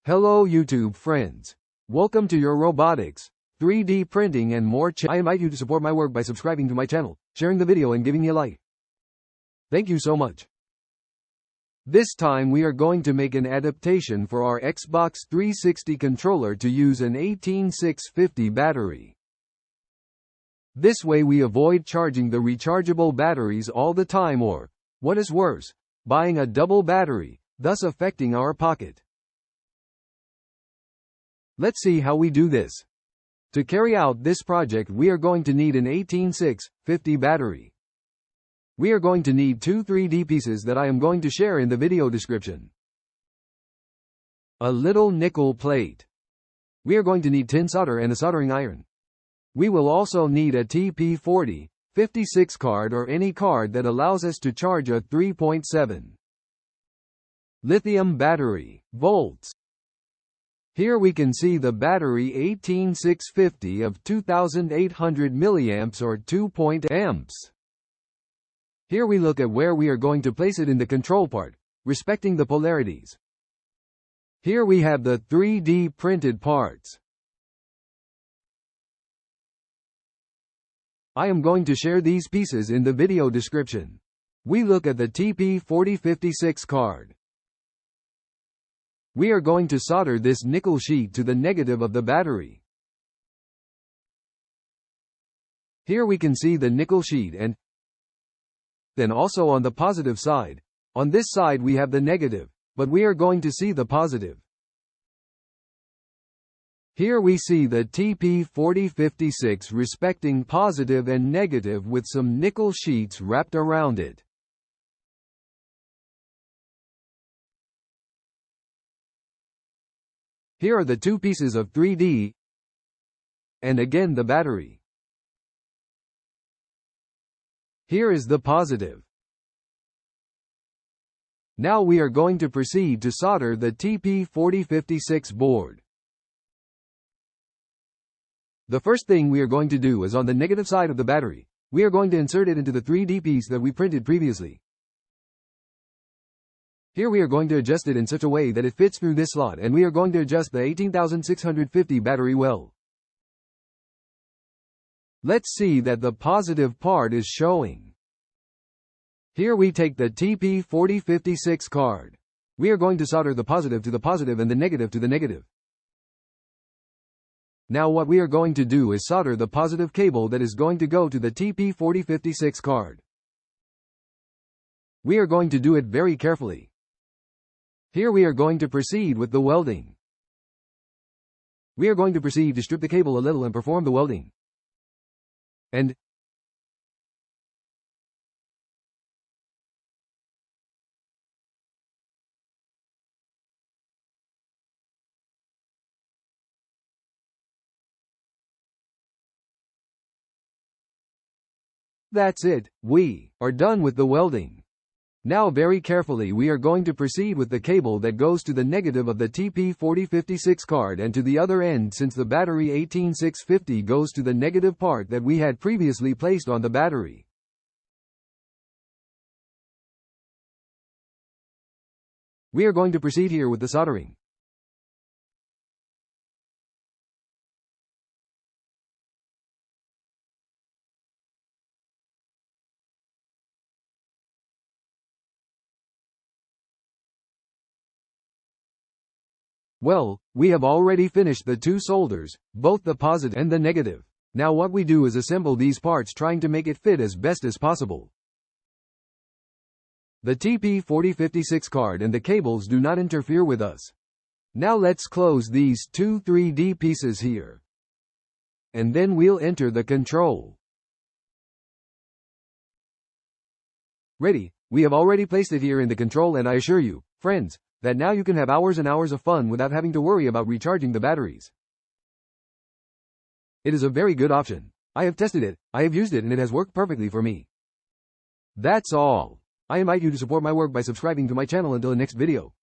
Hello YouTube friends. Welcome to your robotics, 3D printing and more I invite you to support my work by subscribing to my channel, sharing the video and giving me a like. Thank you so much. This time we are going to make an adaptation for our Xbox 360 controller to use an 18650 battery. This way we avoid charging the rechargeable batteries all the time or, what is worse, buying a double battery, thus affecting our pocket. Let's see how we do this. To carry out this project we are going to need an 18650 battery. We are going to need two 3D pieces that I am going to share in the video description. A little nickel plate. We are going to need tin solder and a soldering iron. We will also need a TP4056 card or any card that allows us to charge a 3.7 lithium battery, volts. Here we can see the battery 18650 of 2800 milliamps or 2 amps. Here we look at where we are going to place it in the control part, respecting the polarities. Here we have the 3D printed parts. I am going to share these pieces in the video description. We look at the TP4056 card. We are going to solder this nickel sheet to the negative of the battery. Here we can see the nickel sheet and then also on the positive side. On this side we have the negative, but we are going to see the positive. Here we see the TP4056 respecting positive and negative with some nickel sheets wrapped around it. Here are the two pieces of 3D, and again the battery. Here is the positive. Now we are going to proceed to solder the TP4056 board. The first thing we are going to do is on the negative side of the battery. We are going to insert it into the 3D piece that we printed previously. Here we are going to adjust it in such a way that it fits through this slot, and we are going to adjust the 18650 battery well. Let's see that the positive part is showing. Here we take the TP4056 card. We are going to solder the positive to the positive and the negative to the negative. Now what we are going to do is solder the positive cable that is going to go to the TP4056 card. We are going to do it very carefully. Here we are going to proceed with the welding. We are going to proceed to strip the cable a little and perform the welding. And that's it, we are done with the welding. Now very carefully we are going to proceed with the cable that goes to the negative of the TP4056 card and to the other end, since the battery 18650 goes to the negative part that we had previously placed on the battery. We are going to proceed here with the soldering. Well, we have already finished the two solders, both the positive and the negative. Now what we do is assemble these parts, trying to make it fit as best as possible. The TP4056 card and the cables do not interfere with us. Now let's close these two 3D pieces here. And then we'll enter the control. Ready, we have already placed it here in the control, and I assure you, friends, that now you can have hours and hours of fun without having to worry about recharging the batteries. It is a very good option. I have tested it, I have used it, and it has worked perfectly for me. That's all. I invite you to support my work by subscribing to my channel until the next video.